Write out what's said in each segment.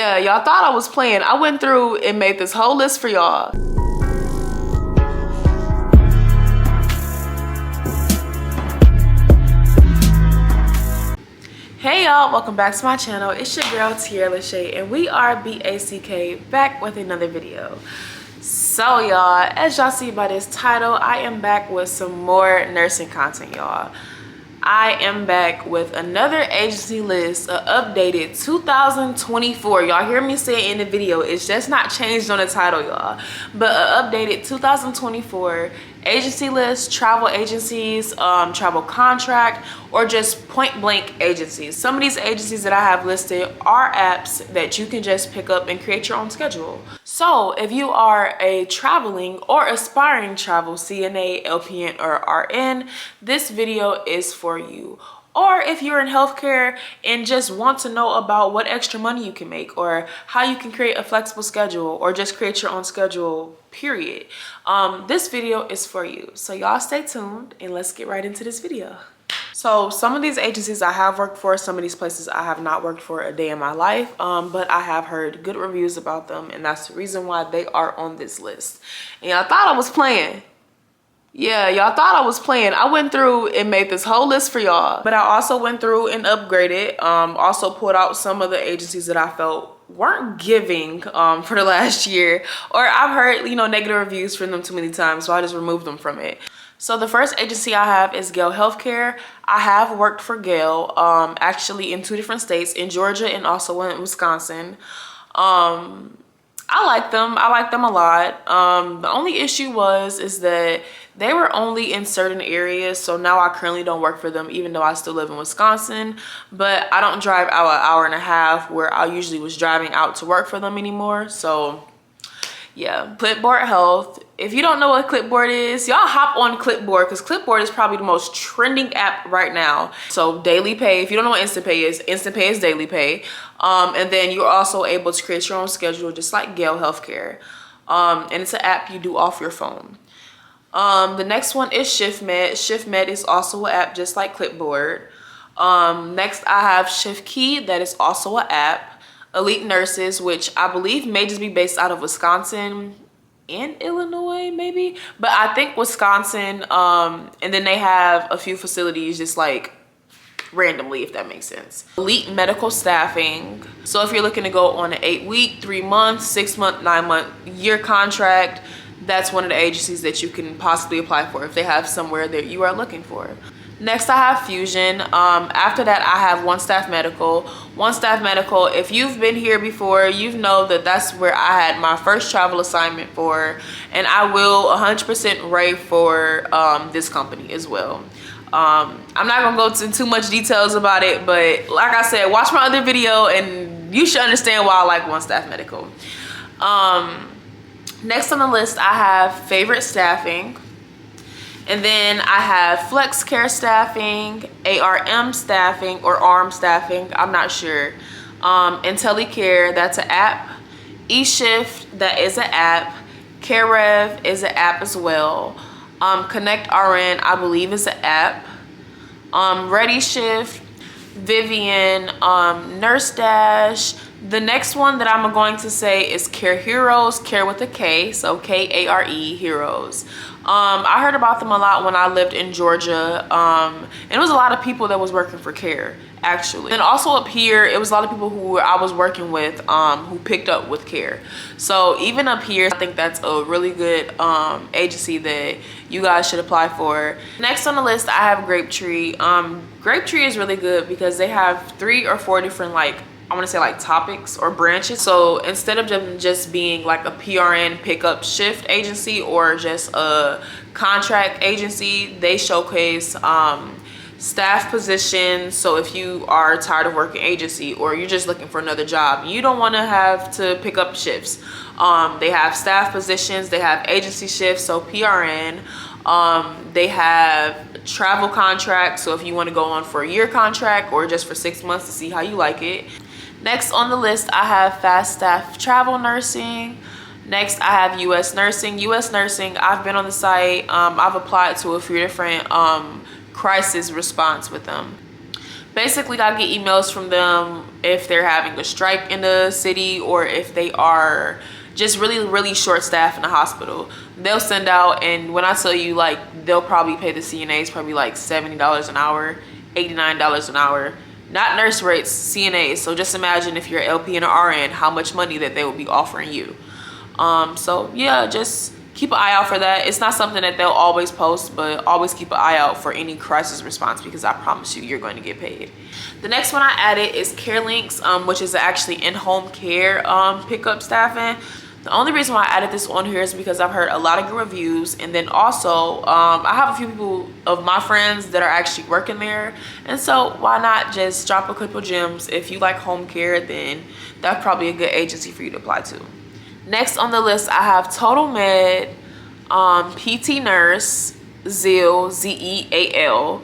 Yeah, y'all thought I was playing. I went through and made this whole list for y'all. Hey y'all, welcome back to my channel. It's your girl Tierra Lasha, and we are BACK back with another video. So y'all, as y'all see by this title, I am back with some more nursing content, y'all. I am back with another agency list, an updated 2024. Y'all hear me say it in the video. It's just not changed on the title, y'all. But an updated 2024 agency list, travel agencies, travel contract, or just point blank agencies. Some of these agencies that I have listed are apps that you can just pick up and create your own schedule. So if you are a traveling or aspiring travel CNA, LPN, or RN, this video is for you. Or if you're in healthcare and just want to know about what extra money you can make, or how you can create a flexible schedule, or just create your own schedule, period. This video is for you. So y'all stay tuned and let's get right into this video. So some of these agencies I have worked for, some of these places I have not worked for a day in my life, but I have heard good reviews about them, and that's the reason why they are on this list. And y'all thought I was playing. Yeah, y'all thought I was playing. I went through and made this whole list for y'all, but I also went through and upgraded, also pulled out some of the agencies that I felt weren't giving for the last year, or I've heard, you know, negative reviews from them too many times, so I just removed them from it. So the first agency I have is Gale Healthcare. I have worked for Gale, actually in 2 different states, in Georgia and also in Wisconsin. I like them. I like them a lot. The only issue is that they were only in certain areas. So now I currently don't work for them, even though I still live in Wisconsin. But I don't drive out an hour and a half where I usually was driving out to work for them anymore. So yeah, Clipboard Health. If you don't know what Clipboard is, y'all hop on Clipboard, because Clipboard is probably the most trending app right now. So Daily Pay, if you don't know what Instant Pay is Daily Pay. And then you're also able to create your own schedule just like Gale Healthcare. And it's an app you do off your phone. The next one is ShiftMed. ShiftMed is also an app just like Clipboard. Next I have ShiftKey, that is also an app. Elite Nurses, which I believe may just be based out of Wisconsin and Illinois maybe, but I think Wisconsin, and then they have a few facilities just like randomly, if that makes sense. Elite Medical Staffing. So if you're looking to go on an 8-week, 3-month, 6-month, 9-month, year contract, that's one of the agencies that you can possibly apply for if they have somewhere that you are looking for. Next I have Fusion. After that I have One Staff Medical. One Staff Medical, if you've been here before, you know that that's where I had my first travel assignment for, and I will 100% rave for this company as well. I'm not gonna go into too much details about it, but like I said, watch my other video and you should understand why I like One Staff Medical. Next on the list I have Favorite Staffing. And then I have Flex Care Staffing, ARM Staffing, or ARM Staffing, I'm not sure. IntelliCare, that's an app. eShift, that is an app. CareRev is an app as well. Connect RN, I believe, is an app. ReadyShift, Vivian, Nurse Dash. The next one that I'm going to say is Care Heroes, Care with a K, so K-A-R-E, Heroes. I heard about them a lot when I lived in Georgia, and it was a lot of people that was working for Care, actually. And also up here, it was a lot of people who I was working with who picked up with Care. So even up here, I think that's a really good agency that you guys should apply for. Next on the list, I have Grapetree. Grapetree is really good because they have 3 or 4 different, like, I want to say like topics or branches. So instead of them just being like a PRN pickup shift agency or just a contract agency, they showcase staff positions. So if you are tired of working agency or you're just looking for another job, you don't want to have to pick up shifts. They have staff positions, they have agency shifts, so PRN. They have travel contracts, so if you want to go on for a year contract or just for 6 months to see how you like it. Next on the list, I have Fast Staff Travel Nursing. Next, I have US Nursing. US Nursing, I've been on the site. I've applied to a few different crisis response with them. Basically, I get emails from them if they're having a strike in the city or if they are just really short staffed in the hospital. They'll send out, and when I tell you, like, they'll probably pay the CNAs probably like $70 an hour, $89 an hour. Not nurse rates, CNAs. So just imagine if you're LPN or RN, how much money that they will be offering you. So yeah, just keep an eye out for that. It's not something that they'll always post, but always keep an eye out for any crisis response, because I promise you, you're going to get paid. The next one I added is Care Links, which is actually in-home care pickup staffing. The only reason why I added this on here is because I've heard a lot of good reviews, and then also I have a few people of my friends that are actually working there, and so why not just drop a couple gems. If you like home care, then that's probably a good agency for you to apply to. Next on the list, I have Total Med, PT Nurse, Zeal, ZEAL,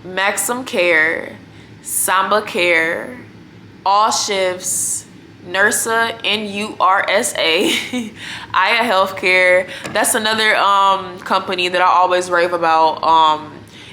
Maxim Care, Samba Care, All Shifts, NURSA, NURSA, Aya Healthcare. That's another company that I always rave about.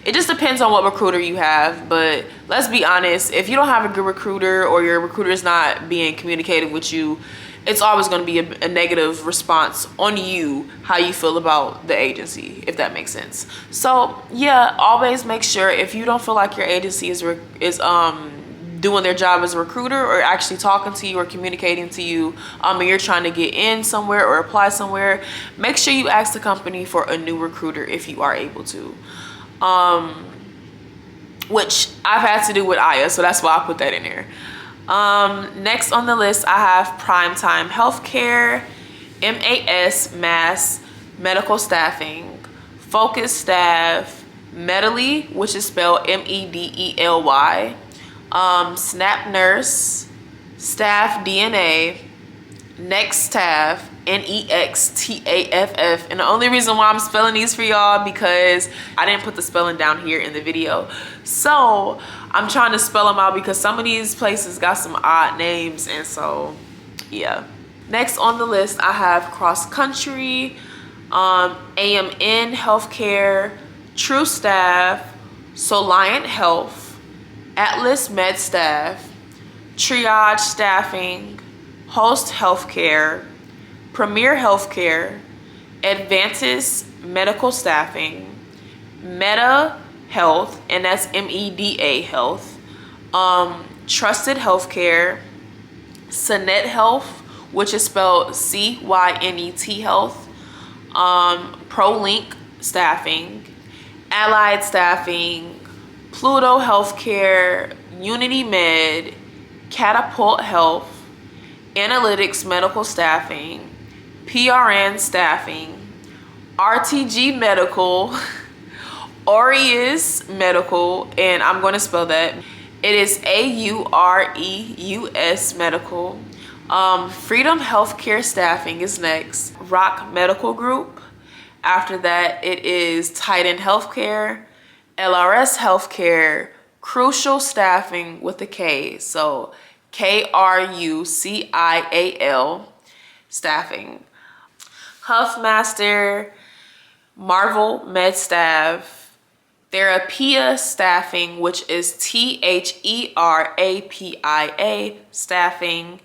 It just depends on what recruiter you have, but let's be honest, if you don't have a good recruiter or your recruiter is not being communicated with you, it's always going to be a negative response on you, how you feel about the agency, if that makes sense. So yeah, always make sure, if you don't feel like your agency is doing their job as a recruiter or actually talking to you or communicating to you, and you're trying to get in somewhere or apply somewhere, make sure you ask the company for a new recruiter if you are able to. Which I've had to do with Aya, so that's why I put that in there. Next on the list, I have Primetime Healthcare, MAS, Medical Staffing, Focus Staff, Medley, which is spelled MEDELY, Snap Nurse, Staff DNA, Next Staff, NEXTAFF. And the only reason why I'm spelling these for y'all, because I didn't put the spelling down here in the video, so I'm trying to spell them out because some of these places got some odd names, and so yeah. Next on the list, I have Cross Country, AMN Healthcare, True Staff, Soliant Health, Atlas Med Staff, Triage Staffing, Host Healthcare, Premier Healthcare, Advantis Medical Staffing, Meta Health, and that's MEDA Health, Trusted Healthcare, Synet Health, which is spelled CYNET Health, ProLink Staffing, Allied Staffing, Pluto Healthcare, Unity Med, Catapult Health, Analytics Medical Staffing, PRN Staffing, RTG Medical, Aureus Medical, and I'm going to spell that. It is AUREUS Medical. Freedom Healthcare Staffing is next. Rock Medical Group. After that, it is Titan Healthcare, LRS Healthcare, Crucial Staffing with a K, so KRUCIAL Staffing. Huffmaster, Marvel Med Staff, Therapia Staffing, which is THERAPIA Staffing,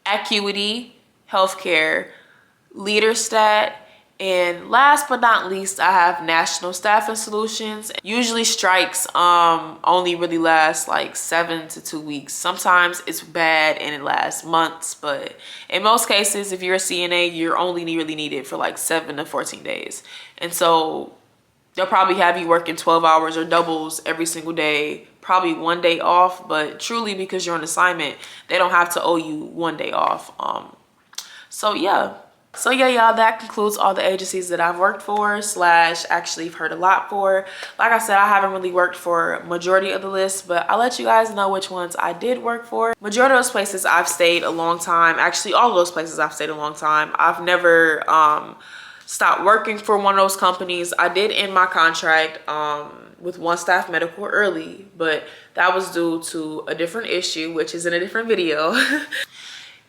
Acuity Healthcare, Leaderstat, and last but not least, I have National Staffing Solutions. Usually strikes only really last like 7 to 2 weeks. Sometimes it's bad and it lasts months, but in most cases, if you're a CNA, you're only really needed for like 7 to 14 days. And so they'll probably have you working 12 hours or doubles every single day, probably 1 day off, but truly because you're on assignment, they don't have to owe you 1 day off. So yeah, y'all, that concludes all the agencies that I've worked for / actually heard a lot for. Like I said, I haven't really worked for majority of the list, but I'll let you guys know which ones I did work for. Majority of those places I've stayed a long time. Actually, all of those places I've stayed a long time. I've never stopped working for one of those companies. I did end my contract with One Staff Medical early, but that was due to a different issue, which is in a different video.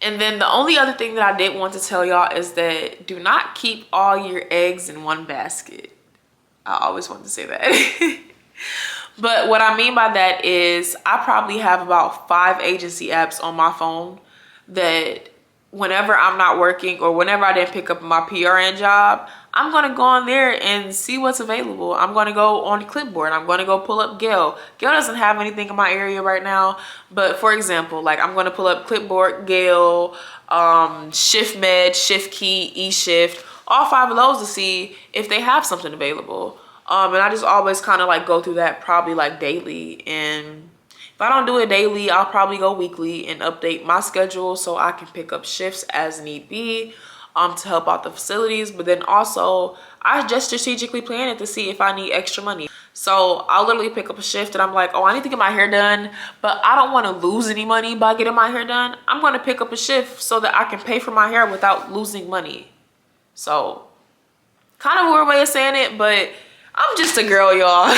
And then the only other thing that I did want to tell y'all is that do not keep all your eggs in one basket. I always want to say that. But what I mean by that is I probably have about 5 agency apps on my phone that whenever I'm not working or whenever I didn't pick up my PRN job, I'm going to go on there and see what's available. I'm going to go on Clipboard. I'm going to go pull up Gale. Gale doesn't have anything in my area right now. But for example, like I'm going to pull up Clipboard, Gale, Shift Med, Shift Key, eShift, all 5 of those to see if they have something available. And I just always kind of like go through that probably like daily. And if I don't do it daily, I'll probably go weekly and update my schedule so I can pick up shifts as need be to help out the facilities. But then also I just strategically plan it to see if I need extra money. So I'll literally pick up a shift and I'm like, oh, I need to get my hair done, but I don't want to lose any money by getting my hair done. I'm going to pick up a shift so that I can pay for my hair without losing money. So kind of a weird way of saying it, but I'm just a girl, y'all.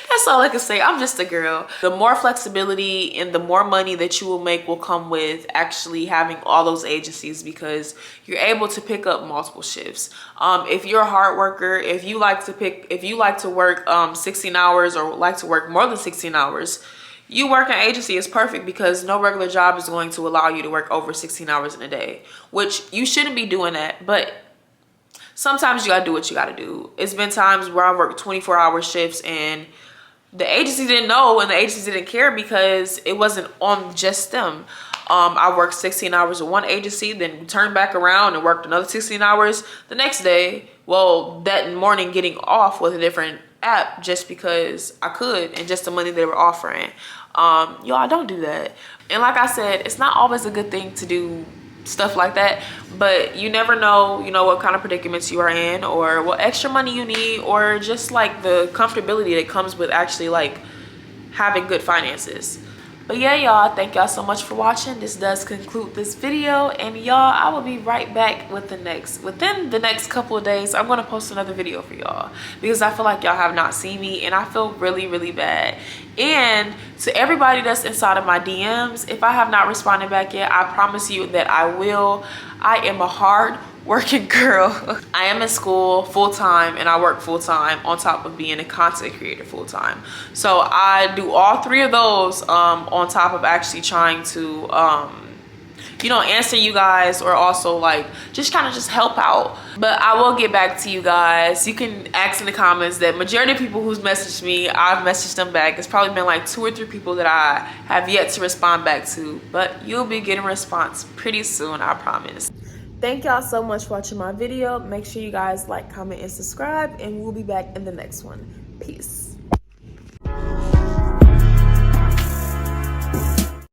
That's all I can say. I'm just a girl. The more flexibility and the more money that you will make will come with actually having all those agencies, because you're able to pick up multiple shifts. If you're a hard worker, if you like to work 16 hours or like to work more than 16 hours, you work an agency is perfect, because no regular job is going to allow you to work over 16 hours in a day, which you shouldn't be doing that. But sometimes you gotta do what you gotta do. It's been times where I worked 24-hour shifts and the agency didn't know and the agency didn't care because it wasn't on just them. I worked 16 hours at one agency, then turned back around and worked another 16 hours the next day. Well, that morning getting off with a different app just because I could and just the money they were offering. Y'all, don't do that. And like I said, it's not always a good thing to do stuff like that, but you never know, what kind of predicaments you are in or what extra money you need, or just like the comfortability that comes with actually like having good finances. But yeah, y'all, thank y'all so much for watching. This does conclude this video, and y'all, I will be right back with within the next couple of days. I'm gonna post another video for y'all because I feel like y'all have not seen me and I feel really, really bad. And to everybody that's inside of my DMs, if I have not responded back yet, I promise you that I will. I am a hard working girl. I am in school full-time and I work full-time on top of being a content creator full-time. So I do all 3 of those on top of actually trying to answer you guys, or also like just kind of just help out. But I will get back to you guys. You can ask in the comments. That majority of people who's messaged me, I've messaged them back. It's probably been like 2 or 3 people that I have yet to respond back to, but you'll be getting a response pretty soon, I promise. Thank y'all so much for watching my video. Make sure you guys like, comment, and subscribe, and we'll be back in the next one. Peace.